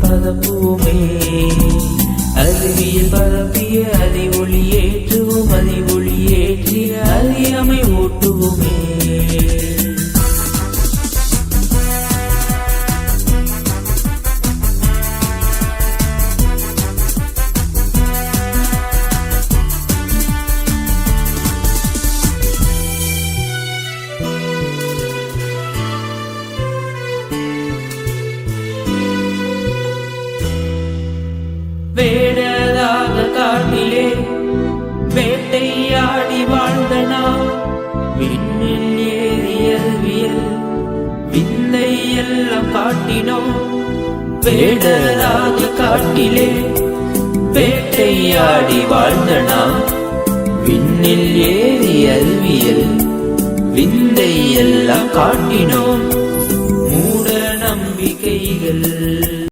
பதப்புமே. அறிவியல் பரப்பிய அதி ஒளியேற்றுவோம், அதி ஒளியேற்றிய அறியாமை ஓட்டுவோமே. வேடராக காட்டிலே வேட்டையாடி வாழ்ந்த நாம், விண்ணில் ஏறியல்வியல் விந்தை எல்லாம் காட்டினோம். வேடராக காட்டிலே வேட்டையாடி வாழ்ந்த நாம், விண்ணில் ஏறியல்வியல் விந்தை எல்லாம் காட்டினோம்.